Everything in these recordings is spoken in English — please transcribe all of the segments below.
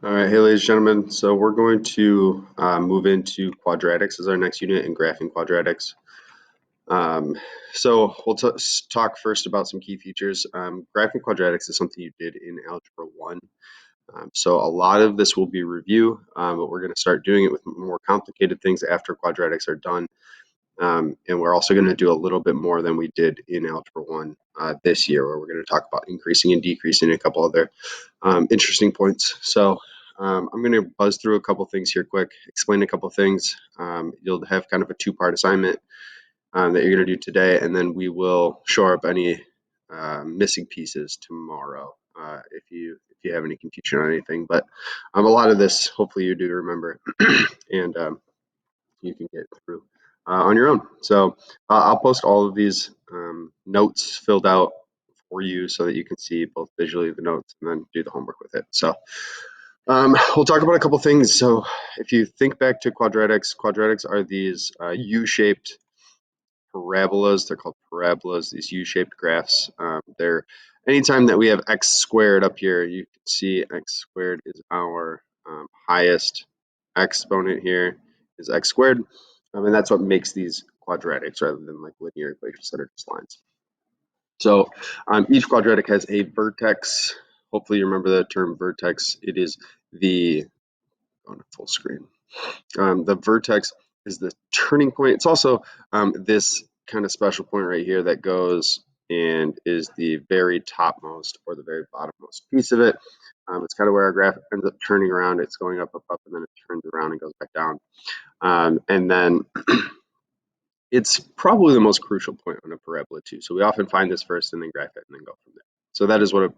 All right, hey ladies and gentlemen, so we're going to move into quadratics as our next unit in graphing quadratics. Um, so we'll talk first about some key features. Graphing quadratics is something you did in Algebra 1. So a lot of this will be review, but we're going to start doing it with more complicated things after quadratics are done. And we're also going to do a little bit more than we did in Algebra 1 this year, where we're going to talk about increasing and decreasing, a couple other interesting points. So I'm going to buzz through a couple things here quick, explain a couple things. You'll have kind of a two-part assignment that you're going to do today, and then we will shore up any missing pieces tomorrow if you have any confusion on anything. But a lot of this, hopefully, you do remember, and you can get through on your own. So I'll post all of these notes filled out for you so that you can see both visually the notes and then do the homework with it. So we'll talk about a couple things. So if you think back to quadratics, quadratics are these U-shaped parabolas. They're called parabolas, these U-shaped graphs. They're anytime that we have x squared up here, you can see x squared is our highest exponent here is x squared. And that's what makes these quadratics rather than like linear equations that are just lines. So each quadratic has a vertex. Hopefully you remember the term vertex. It is the, on full screen. The vertex is the turning point. It's also this kind of special point right here that goes and is the very topmost or the very bottommost piece of it. It's kind of where our graph ends up turning around. It's going up, up, up, and then it turns around and goes back down. And then it's probably the most crucial point on a parabola too. So we often find this first and then graph it and then go from there. So that is what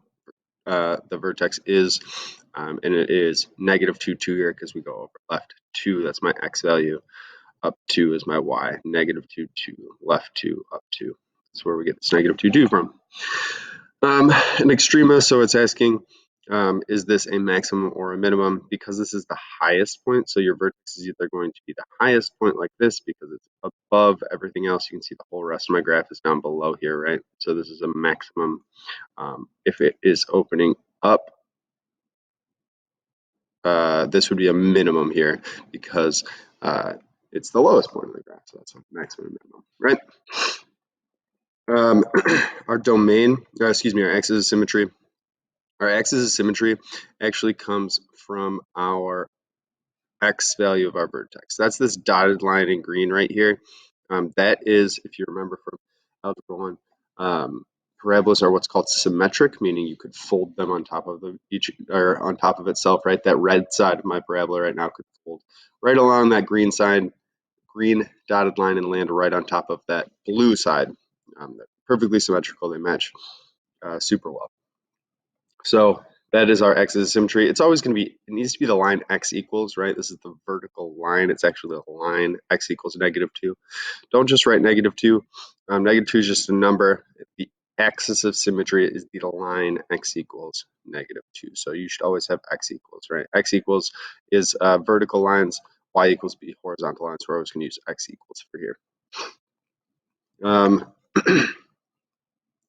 the vertex is, and it is -2, 2 here because we go over left 2, that's my x value, up 2 is my y, -2, 2, left 2, up 2. That's where we get this -2, 2 from. An extrema, so it's asking, is this a maximum or a minimum? Because this is the highest point, so your vertex is either going to be the highest point like this because it's above everything else. You can see the whole rest of my graph is down below here, right? So this is a maximum. If it is opening up, this would be a minimum here because it's the lowest point of the graph, so that's a maximum and minimum, right? Our domain, excuse me, our axis of symmetry. Our axis of symmetry actually comes from our x value of our vertex. That's this dotted line in green right here. That is, if you remember from Algebra 1, parabolas are what's called symmetric, meaning you could fold them on top of each or on top of itself, right? That red side of my parabola right now could fold right along that green side, green dotted line, and land right on top of that blue side. Perfectly symmetrical, they match super well. So that is our axis of symmetry. It's always going to be, it needs to be the line x equals, right? This is the vertical line. It's actually the line x equals -2. Don't just write -2. -2 is just a number. The axis of symmetry is the line x equals -2. So you should always have x equals, right? X equals is vertical lines, y equals be horizontal lines. We're always going to use x equals for here.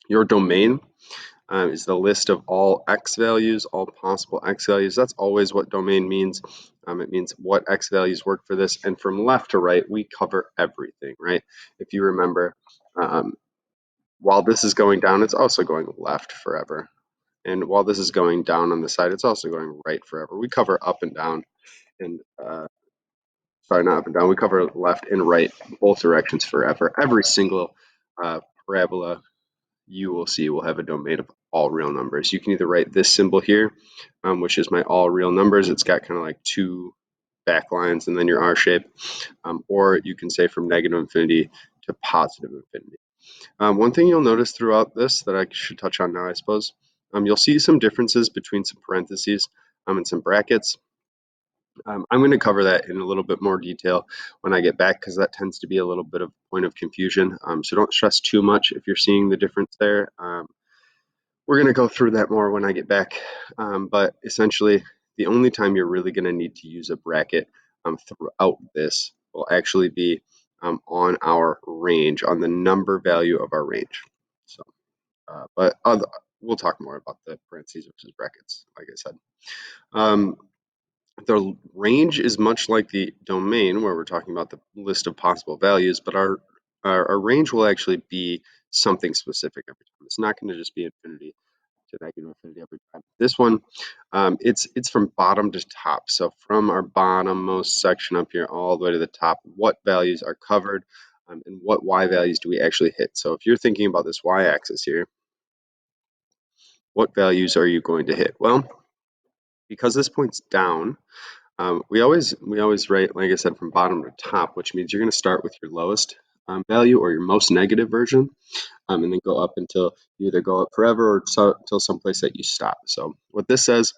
Your domain is the list of all x values, all possible x values. That's always what domain means. It means what x values work for this. And from left to right, we cover everything, right? If you remember, while this is going down, it's also going left forever. And while this is going down on the side, it's also going right forever. We cover up and down, and sorry, not up and down. We cover left and right, both directions forever. Every single parabola you will see will have a domain of all real numbers. You can either write this symbol here, which is my all real numbers. It's got kind of like two back lines and then your R shape, or you can say from -infinity to +infinity. One thing you'll notice throughout this that I should touch on now, I suppose, you'll see some differences between some parentheses and some brackets. I'm going to cover that in a little bit more detail when I get back because that tends to be a little bit of a point of confusion. So don't stress too much if you're seeing the difference there. We're going to go through that more when I get back. But essentially, the only time you're really going to need to use a bracket throughout this will actually be on our range, on the number value of our range. So, but we'll talk more about the parentheses versus brackets, like I said. The range is much like the domain where we're talking about the list of possible values, but our range will actually be something specific every time. It's not going to just be infinity to negative infinity every time. This one, it's from bottom to top. So from our bottommost section up here all the way to the top, what values are covered and what y values do we actually hit? So if you're thinking about this y-axis here, what values are you going to hit? Well, because this point's down, we always write, like I said, from bottom to top, which means you're going to start with your lowest value or your most negative version, and then go up until you either go up forever or until someplace that you stop. So what this says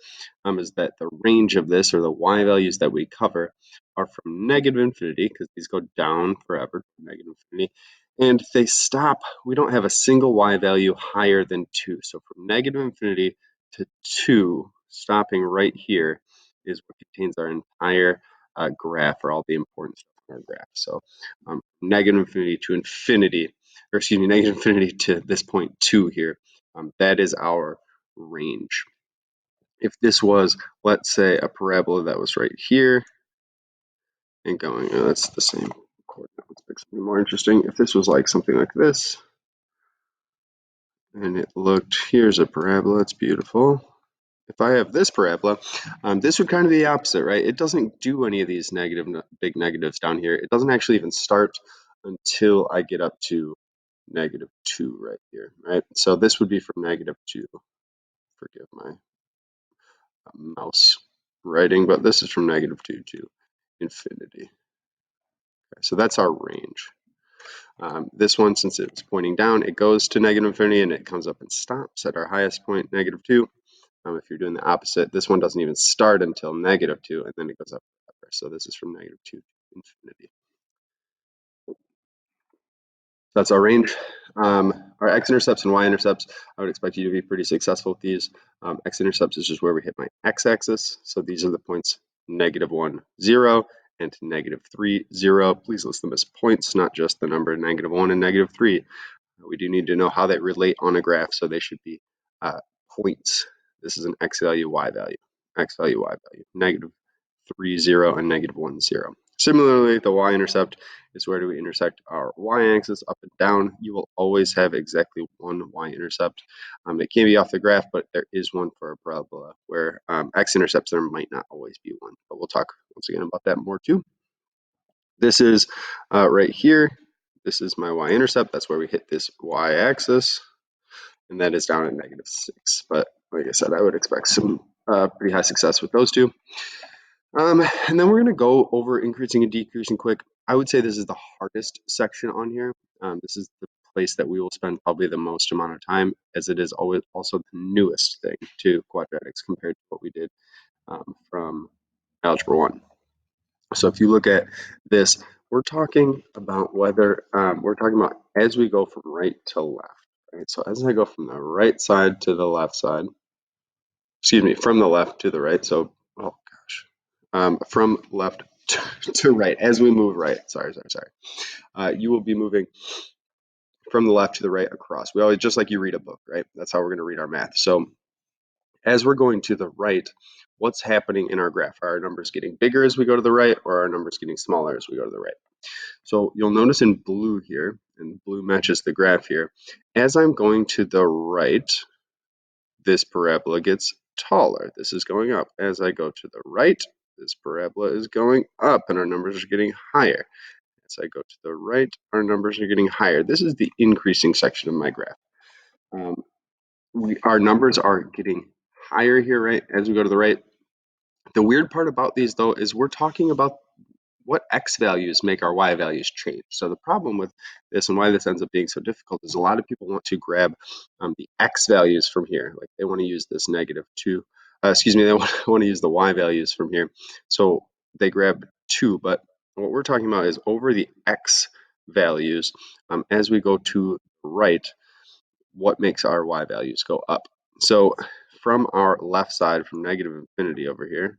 is that the range of this, or the y values that we cover, are from negative infinity, because these go down forever, negative infinity, and if they stop, we don't have a single y value higher than 2. So from negative infinity to 2, stopping right here, is what contains our entire graph, or all the important stuff in our graph. So negative infinity to infinity, or excuse me, negative infinity to this point 2 here, that is our range. If this was, let's say, a parabola that was right here and going, that's the same coordinate. Let's pick something more interesting. If this was like something like this, and it looked, here's a parabola, it's beautiful. If I have this parabola, this would kind of be the opposite, right? It doesn't do any of these big negatives down here. It doesn't actually even start until I get up to -2 right here, right? So this would be from -2. Forgive my mouse writing, but this is from -2 to infinity. Okay, so that's our range. This one, since it's pointing down, it goes to negative infinity and it comes up and stops at our highest point, -2. If you're doing the opposite, this one doesn't even start until -2, and then it goes up forever. So this is from -2 to infinity. That's our range. Our x-intercepts and y-intercepts, I would expect you to be pretty successful with these. X-intercepts is just where we hit my x-axis. So these are the points -1, 0, and -3, 0. Please list them as points, not just the number -1 and -3. We do need to know how they relate on a graph, so they should be points. This is an x value, y value, x value, y value, -3, 0, and -1, 0. Similarly, the y-intercept is where do we intersect our y-axis, up and down. You will always have exactly one y-intercept. It can be off the graph, but there is one for a parabola, where x-intercepts, there might not always be one. But we'll talk once again about that more too. This is right here. This is my y-intercept. That's where we hit this y-axis, and that is down at -6. But like I said, I would expect some pretty high success with those two. And then we're going to go over increasing and decreasing quick. I would say this is the hardest section on here. This is the place that we will spend probably the most amount of time, as it is always also the newest thing to quadratics compared to what we did from Algebra 1. So if you look at this, we're talking about whether, we're talking about as we go from right to left, right? So as I go from the right side to the left side, excuse me, from the left to the right. So, oh gosh, from left to right, as we move right, sorry. You will be moving from the left to the right across. We always, just like you read a book, right? That's how we're going to read our math. So as we're going to the right, what's happening in our graph? Are our numbers getting bigger as we go to the right, or are our numbers getting smaller as we go to the right? So you'll notice in blue here, and blue matches the graph here, as I'm going to the right, this parabola gets taller. This is going up. As I go to the right, this parabola is going up, and our numbers are getting higher. As I go to the right, our numbers are getting higher. This is the increasing section of my graph. Our numbers are getting higher here, right, as we go to the right. The weird part about these, though, is we're talking about what x values make our y values change. So the problem with this, and why this ends up being so difficult, is a lot of people want to grab the x values from here. Like they want to use this -2. They want to use the y values from here. So they grab 2. But what we're talking about is over the x values, as we go to the right, what makes our y values go up. So from our left side, from negative infinity over here,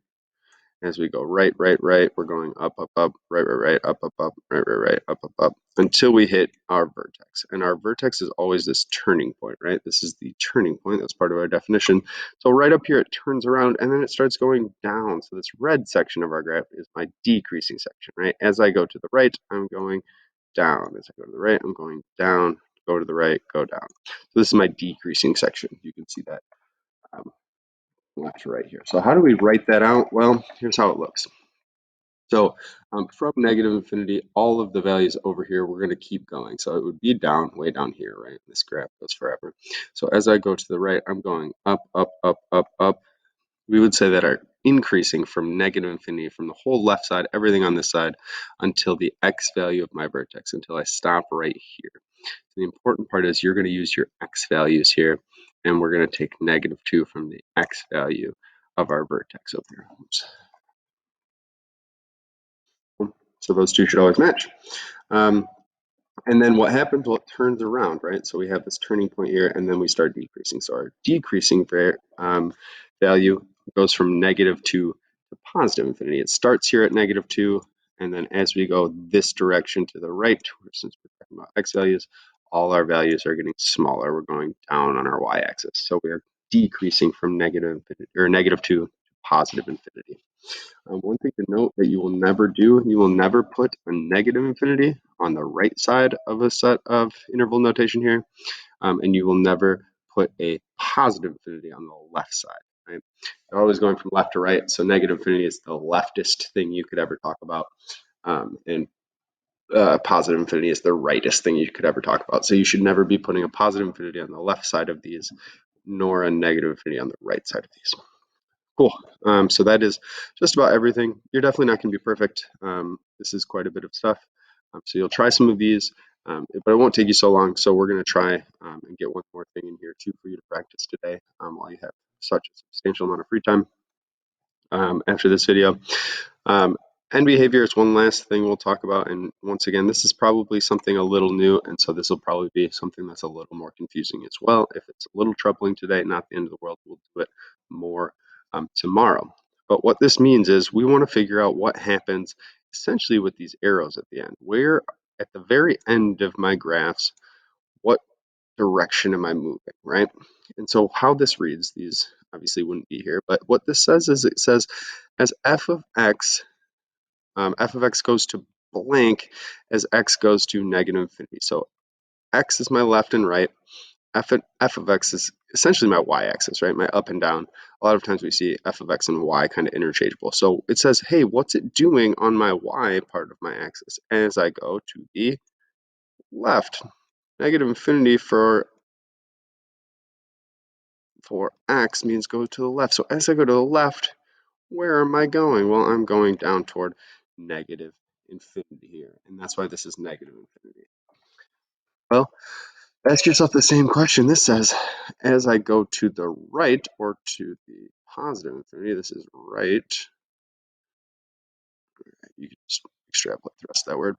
As we go right, right, right, we're going up, up, up, right, right, right, up, up, up, right, right, right, up, up, up, until we hit our vertex. And our vertex is always this turning point, right? This is the turning point. That's part of our definition. So right up here, it turns around and then it starts going down. So this red section of our graph is my decreasing section, right? As I go to the right, I'm going down. As I go to the right, I'm going down. Go to the right, go down. So this is my decreasing section. You can see that left to right here. So how do we write that out? Well, here's how it looks. So from negative infinity, all of the values over here, we're going to keep going. So it would be down, way down here, right? This graph goes forever. So as I go to the right, I'm going up, up, up, up, up. We would say that are increasing from negative infinity, from the whole left side, everything on this side, until the x value of my vertex, until I stop right here. The important part is you're going to use your x values here, and we're going to take -2 from the x value of our vertex over here. Oops. So those two should always match. And then what happens? Well, it turns around, right? So we have this turning point here, and then we start decreasing. So our decreasing value goes from -2 to positive infinity. It starts here at -2, and then as we go this direction to the right, since we're talking about x values, all our values are getting smaller. We're going down on our y-axis. So we are decreasing from negative infinity, or -2 to positive infinity. One thing to note that you will never do, you will never put a negative infinity on the right side of a set of interval notation here, and you will never put a positive infinity on the left side, right? You're always going from left to right, so negative infinity is the leftist thing you could ever talk about, and positive infinity is the rightest thing you could ever talk about. So you should never be putting a positive infinity on the left side of these, nor a negative infinity on the right side of these. Cool. So that is just about everything. You're definitely not going to be perfect. This is quite a bit of stuff. So you'll try some of these, but it won't take you so long. So we're going to try and get one more thing in here too for you to practice today while you have such a substantial amount of free time after this video. End behavior is one last thing we'll talk about. And once again, this is probably something a little new. And so this will probably be something that's a little more confusing as well. If it's a little troubling today, not the end of the world, we'll do it more tomorrow. But what this means is we want to figure out what happens essentially with these arrows at the end. Where at the very end of my graphs, what direction am I moving, right? And so how this reads, these obviously wouldn't be here, but what this says is it says as f of x goes to blank as x goes to negative infinity. So x is my left and right. F of x is essentially my y-axis, right? My up and down. A lot of times we see f of x and y kind of interchangeable. So it says, hey, what's it doing on my y part of my axis as I go to the left? Negative infinity for x means go to the left. So as I go to the left, where am I going? Well, I'm going down toward negative infinity here. And that's why this is negative infinity. Well, ask yourself the same question. This says, as I go to the right or to the positive infinity, this is right. You can just extrapolate the rest of that word.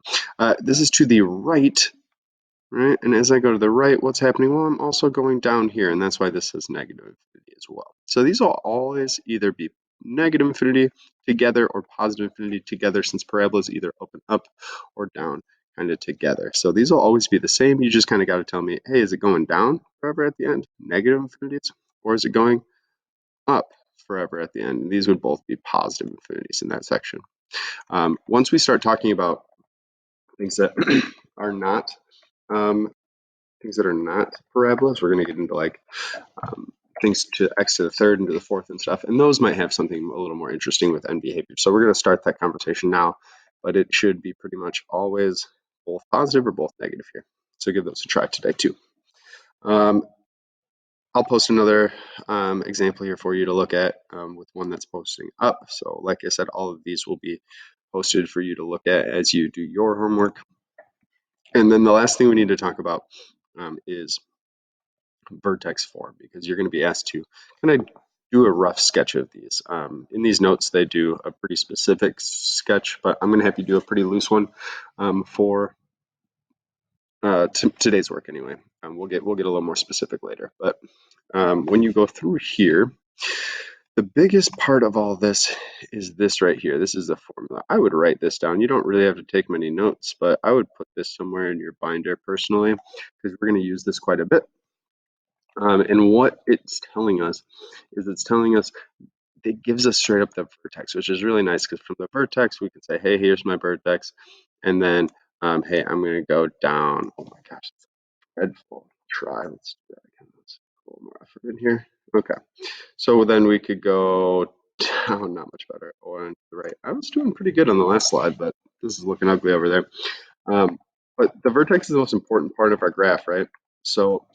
This is to the right, right? And as I go to the right, what's happening? Well, I'm also going down here, and that's why this says negative infinity as well. So these will always either be negative infinity together or positive infinity together, since parabolas either open up or down kind of together. So these will always be the same. You just kind of got to tell me, hey, is it going down forever at the end, negative infinities, or is it going up forever at the end? And these would both be positive infinities in that section. Once we start talking about things that are not parabolas, we're going to get into like things to x to the third and to the fourth and stuff, and those might have something a little more interesting with end behavior. So we're going to start that conversation now, but it should be pretty much always both positive or both negative here. So give those a try today too. I'll post another example here for you to look at with one that's posting up. So like I said, all of these will be posted for you to look at as you do your homework. And then the last thing we need to talk about is vertex form, because you're going to be asked to kind of do a rough sketch of these. In these notes, they do a pretty specific sketch, but I'm going to have you do a pretty loose one for today's work anyway. We'll get a little more specific later. But when you go through here, The biggest part of all this is this right here. This is the formula. I would write this down. You don't really have to take many notes, but I would put this somewhere in your binder personally because we're going to use this quite a bit. And what it's telling us is it gives us straight up the vertex, which is really nice because from the vertex we can say, hey, here's my vertex, and then hey, I'm going to go down. Oh my gosh, it's dreadful. Try. Let's do that again. Let's put a little more effort in here. Okay. So then we could go down, not much better, or on the right. I was doing pretty good on the last slide, but this is looking ugly over there. But the vertex is the most important part of our graph, right? So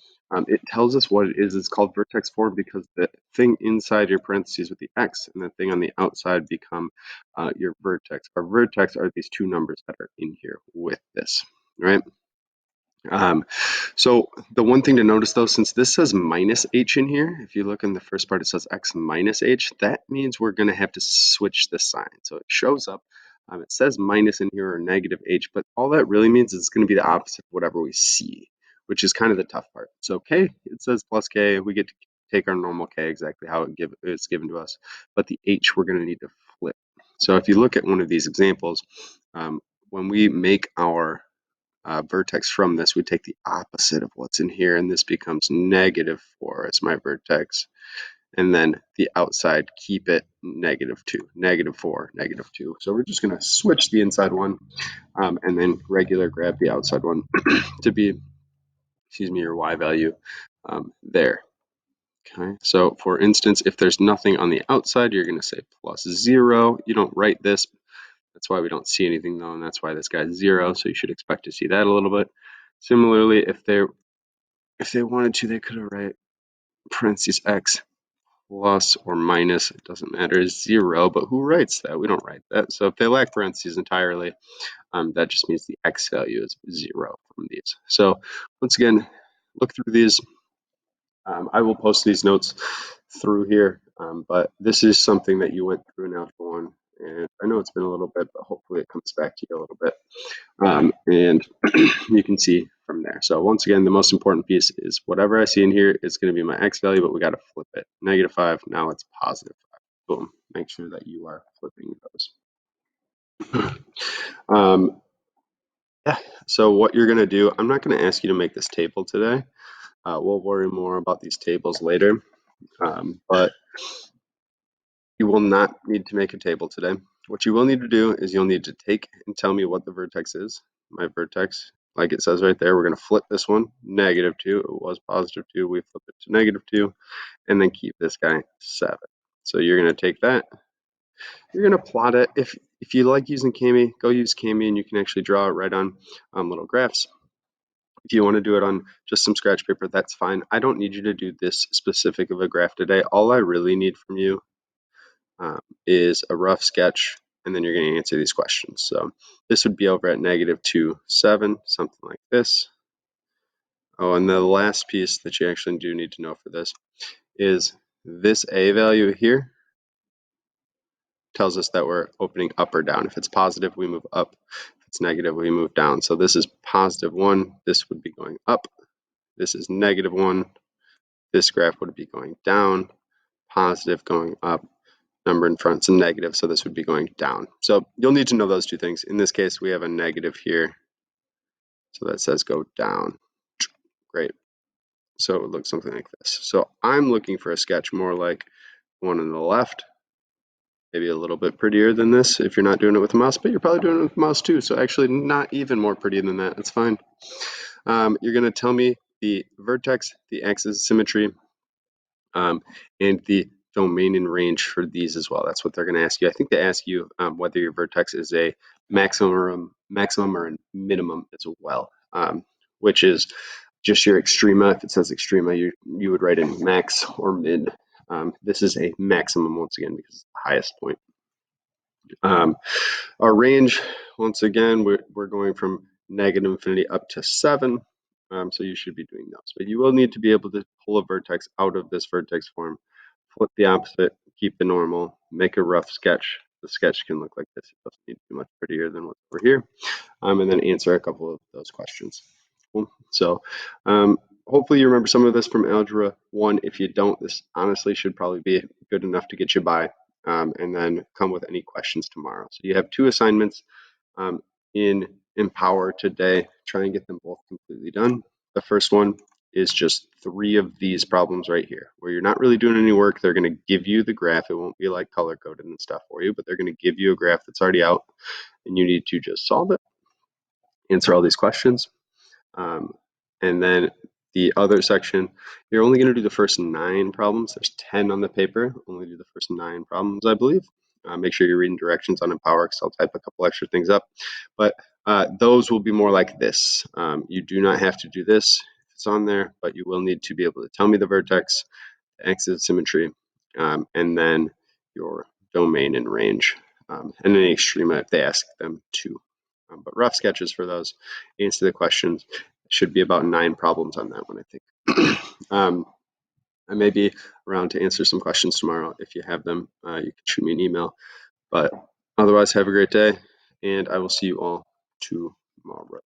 it tells us what it is. It's called vertex form because the thing inside your parentheses with the x and the thing on the outside become your vertex. Our vertex are these two numbers that are in here with this, right? So the one thing to notice though, since this says minus h in here, if you look in the first part, it says x minus h, that means we're going to have to switch the sign. So it shows up, it says minus in here or negative h, but all that really means is it's going to be the opposite of whatever we see, which is kind of the tough part. So k, it says plus k, we get to take our normal k exactly how it's given to us, but the h we're going to need to flip. So if you look at one of these examples, when we make our vertex from this, we take the opposite of what's in here, and this becomes -4 as my vertex. And then the outside, keep it -2, -4, -2. So we're just going to switch the inside one and then regular grab the outside one to be, excuse me, your y value there. Okay, so for instance, if there's nothing on the outside, you're going to say +0. You don't write this. That's why we don't see anything though, and that's why this guy's 0, so you should expect to see that a little bit. Similarly, if they wanted to, they could have write parentheses x plus or minus, it doesn't matter, 0, but who writes that? We don't write that. So if they lack parentheses entirely, that just means the x value is 0 from these. So once again, look through these. I will post these notes through here, but this is something that you went through in Algebra 1, and I know it's been a little bit, but hopefully it comes back to you a little bit. And you can see from there. So once again, the most important piece is whatever I see in here is going to be my x value, but we got to flip it. -5, now it's +5. Boom. Make sure that you are flipping those. Yeah. So what you're going to do, I'm not going to ask you to make this table today. We'll worry more about these tables later. But you will not need to make a table today. What you will need to do is you'll need to take and tell me what the vertex is. My vertex, like it says right there, we're going to flip this one, -2. It was +2. We flip it to -2, and then keep this guy 7. So you're going to take that. You're going to plot it. If you like using Kami, go use Kami, and you can actually draw it right on little graphs. If you want to do it on just some scratch paper, that's fine. I don't need you to do this specific of a graph today. All I really need from you is a rough sketch, and then you're going to answer these questions. So this would be over at -2, 7, something like this. Oh, and the last piece that you actually do need to know for this is this A value here tells us that we're opening up or down. If it's positive, we move up. If it's negative, we move down. So this is +1. This would be going up. This is -1. This graph would be going down. Positive going up. Number in front is a negative, so this would be going down. So you'll need to know those two things. In this case, we have a negative here, so that says go down. Great. So it would look something like this. So I'm looking for a sketch more like one on the left, maybe a little bit prettier than this if you're not doing it with a mouse, but you're probably doing it with a mouse too, so actually not even more pretty than that. That's fine. You're going to tell me the vertex, the axis symmetry, and the domain and range for these as well. That's what they're going to ask you. I think they ask you whether your vertex is a maximum or a minimum as well, which is just your extrema. If it says extrema, you would write in max or min. This is a maximum once again because it's the highest point. Our range, once again, we're going from -infinity up to 7. So you should be doing those. But you will need to be able to pull a vertex out of this vertex form, flip the opposite, keep the normal, make a rough sketch. The sketch can look like this. It doesn't need to be much prettier than what's over here. And then answer a couple of those questions. Cool. So hopefully you remember some of this from Algebra 1. If you don't, this honestly should probably be good enough to get you by, and then come with any questions tomorrow. So you have 2 assignments in Empower today. Try and get them both completely done. The first one is just 3 of these problems right here, where you're not really doing any work. They're going to give you the graph. It won't be like color coded and stuff for you, but they're going to give you a graph that's already out, and you need to just solve it, answer all these questions. And then the other section, you're only going to do the first 9 problems. There's 10 on the paper. Only do the first 9 problems, I believe. Make sure you're reading directions on Empower, because I'll type a couple extra things up. But those will be more like this. You do not have to do this if it's on there, but you will need to be able to tell me the vertex, the axis of symmetry, and then your domain and range, and any extrema if they ask them to. But rough sketches for those, answer the questions. Should be about 9 problems on that one, I think. I may be around to answer some questions tomorrow. If you have them, you can shoot me an email. But otherwise, have a great day, and I will see you all tomorrow.